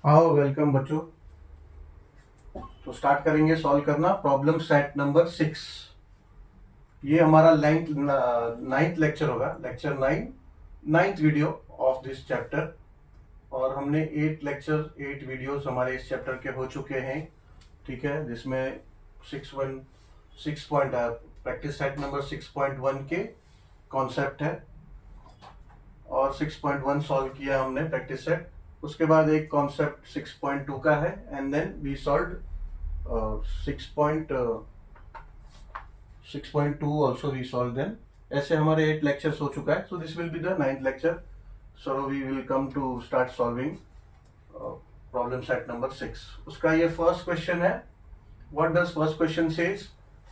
आओ वेलकम बच्चों। तो स्टार्ट करेंगे सॉल्व करना प्रॉब्लम सेट नंबर 6। ये हमारा नाइन्थ लेक्चर होगा, lecture 9, ninth video of this chapter. और हमने 8 वीडियोस हमारे इस चैप्टर के हो चुके हैं, ठीक है, जिसमें 6 पॉइंट प्रैक्टिस सेट नंबर 6.1 के कॉन्सेप्ट है और 6.1 सॉल्व किया हमने प्रैक्टिस सेट। उसके बाद एक कॉन्सेप्ट 6.2 का है and then we solve 6.2 also we solve then. ऐसे हमारे 8 लेक्चर्स हो चुका है, so this will be the 9th lecture. So we will come to start solving problem set number 6। उसका ये फर्स्ट क्वेश्चन है। What does first question says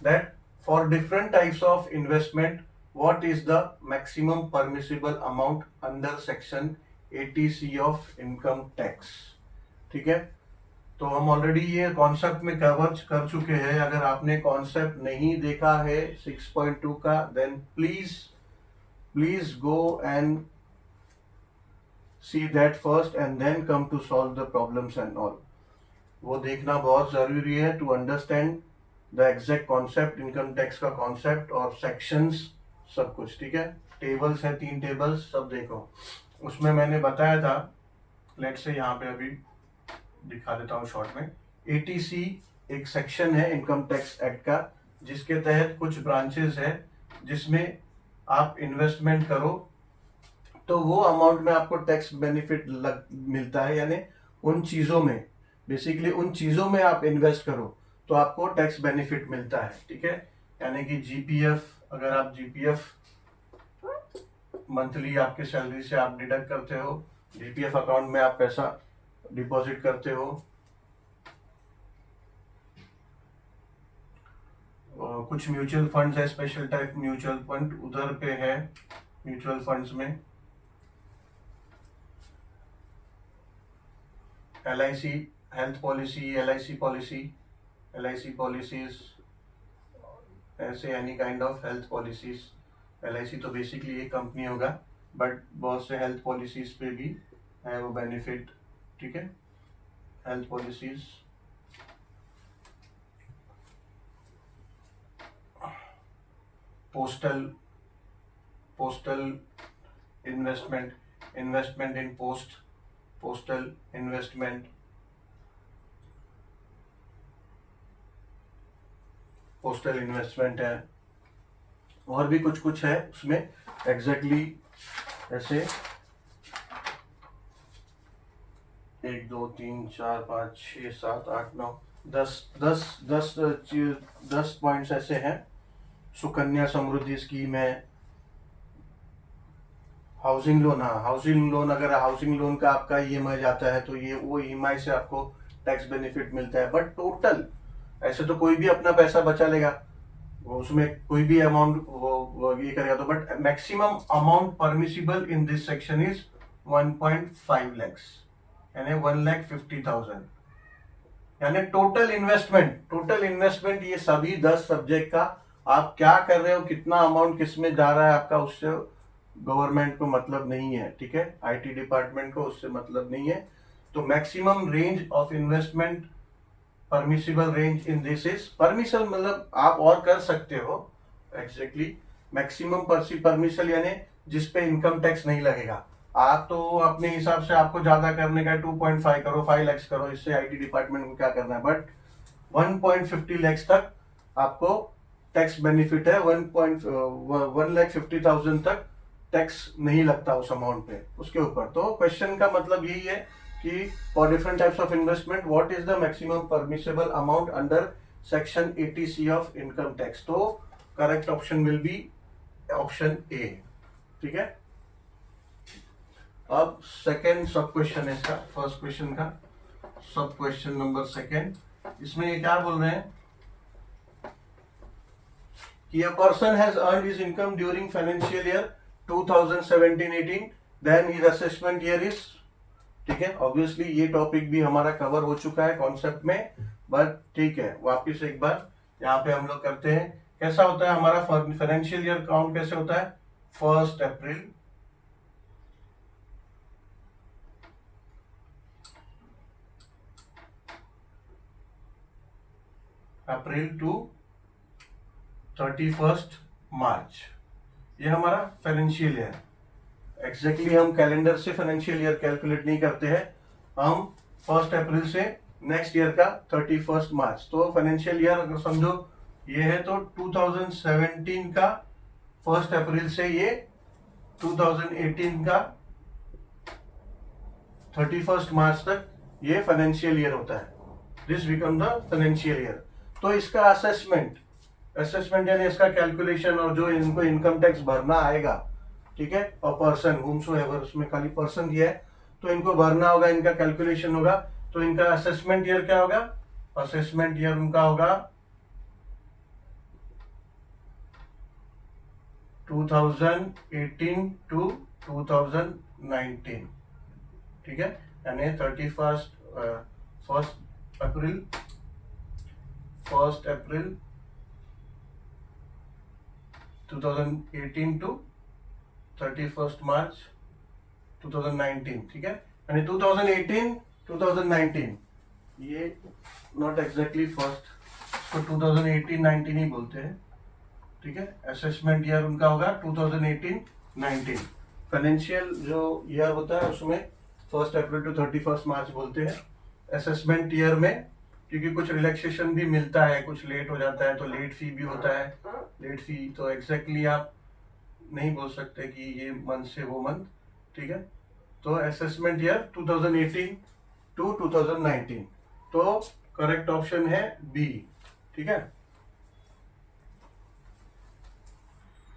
that for different types of investment what is the maximum permissible amount under section 80C of income tax। ठीक है, तो हम already ये concept में cover कर चुके हैं। अगर आपने कॉन्सेप्ट नहीं देखा है 6.2 का, then please go and see that first and then come to solve the problems and all. वो देखना बहुत जरूरी है to understand the exact concept, income tax का कॉन्सेप्ट और सेक्शंस सब कुछ। ठीक है, टेबल्स है, 3 टेबल्स, सब देखो। उसमें मैंने बताया था, लेट से यहाँ पे अभी दिखा देता हूँ शॉर्ट में। 80C एक सेक्शन है इनकम टैक्स एक्ट का, जिसके तहत कुछ ब्रांचेस है जिसमें आप इन्वेस्टमेंट करो तो वो अमाउंट में आपको टैक्स बेनिफिट मिलता है। यानी उन चीजों में, बेसिकली उन चीजों में आप इन्वेस्ट करो तो आपको टैक्स बेनिफिट मिलता है। ठीक है, यानी कि जीपीएफ, अगर आप जीपीएफ मंथली आपके सैलरी से आप डिडक्ट करते हो, जीपीएफ अकाउंट में आप पैसा डिपॉजिट करते हो, और कुछ म्यूचुअल फंड्स है, स्पेशल टाइप म्यूचुअल फंड उधर पे है। म्यूचुअल फंड्स में LIC health policy, LIC policies, ऐसे any kind of health policies. LIC तो बेसिकली एक कंपनी होगा, बट बहुत से हेल्थ पॉलिसीज पे भी है वो बेनिफिट। ठीक है, हेल्थ पॉलिसीज, पोस्टल इन्वेस्टमेंट इन पोस्टल इन्वेस्टमेंट, है, और भी कुछ है उसमें एग्जैक्टली ऐसे 1 2 3 4 5 6 7 8 9 10 पॉइंट्स ऐसे हैं। सुकन्या समृद्धि स्कीम है, हाउसिंग लोन। हाँ, हाउसिंग लोन, अगर हाउसिंग लोन का आपका ईएमआई जाता है तो ये वो ईएमआई से आपको टैक्स बेनिफिट मिलता है। बट टोटल ऐसे तो कोई भी अपना पैसा बचा लेगा, वो उसमें कोई भी अमाउंट वो ये करेगा तो, but maximum amount permissible in this section is 1.5 lakhs, यानी 1,50,000। यानी टोटल इन्वेस्टमेंट ये सभी 10 सब्जेक्ट का आप क्या कर रहे हो, कितना अमाउंट किस में जा रहा है आपका, उससे गवर्नमेंट को मतलब नहीं है। ठीक है, आईटी डिपार्टमेंट को उससे मतलब नहीं है। तो maximum range of investment, permissible range in this is permission, मतलब आप और कर सकते हो एग्जैक्टली। मैक्सिमम परमिशन यानी जिसपे इनकम टैक्स नहीं लगेगा। आप तो अपने हिसाब से आपको ज्यादा करने का 2.5 करो, 5 lakhs करो, इससे आईटी डिपार्टमेंट को क्या करना है। बट 1.50 lakhs तक आपको टैक्स बेनिफिट है। 1,50,000 तक टैक्स नहीं लगता उस अमाउंट पे, उसके ऊपर। तो क्वेश्चन का मतलब यही है कि for different types of investment what is the maximum permissible amount under section 80C of income tax. तो correct option will be option A. ठीक है, अब सेकेंड सब क्वेश्चन है इसका, फर्स्ट क्वेश्चन का सब क्वेश्चन नंबर सेकेंड। इसमें ये क्या बोल रहे हैं कि a person has earned his income during financial year 2017-18, then his assessment year is। ठीक है, ऑब्वियसली ये टॉपिक भी हमारा कवर हो चुका है कॉन्सेप्ट में, बट ठीक है, वापिस एक बार यहाँ पे हम लोग करते हैं। कैसा होता है हमारा फाइनेंशियल ईयर काउंट, कैसे होता है, 1 अप्रैल अप्रैल टू 31 मार्च, ये हमारा फाइनेंशियल ईयर। एग्जैक्टली हम कैलेंडर से फाइनेंशियल ईयर कैलकुलेट नहीं करते हैं, हम 1 अप्रैल से नेक्स्ट ईयर का 31 मार्च। तो फाइनेंशियल ईयर अगर समझो ये है तो 2017 का 1 अप्रैल से ये 2018 का 31 मार्च तक ये फाइनेंशियल ईयर होता है। This become the financial year. तो इसका असेसमेंट यानी इसका कैलकुलेशन, और जो इनको इनकम टैक्स भरना आएगा, ठीक है, और पर्सन whomsoever, उसमें खाली पर्सन दिया है तो इनको भरना होगा, इनका कैलकुलेशन होगा। तो इनका असेसमेंट ईयर क्या होगा? असेसमेंट ईयर उनका होगा 2018 टू 2019, ठीक है, यानी 1 अप्रैल 2018 टू 31 मार्च 2019, ठीक है, यानी 2018 2019, ये नॉट एग्जैक्टली फर्स्ट, तो 2018-19 ही बोलते हैं, ठीक है। असेसमेंट ईयर उनका होगा 2018-19। फाइनेंशियल जो ईयर होता है उसमें 1 अप्रैल टू 31 मार्च बोलते हैं। असेसमेंट ईयर में क्योंकि कुछ रिलैक्सेशन भी मिलता है, कुछ लेट हो जाता है तो लेट फी भी होता है। लेट फी तो एग्जैक्टली आप नहीं बोल सकते कि ये मंथ से वो मंथ, ठीक है। तो असेसमेंट ईयर 2018 टू 2019, तो करेक्ट ऑप्शन है बी, ठीक है।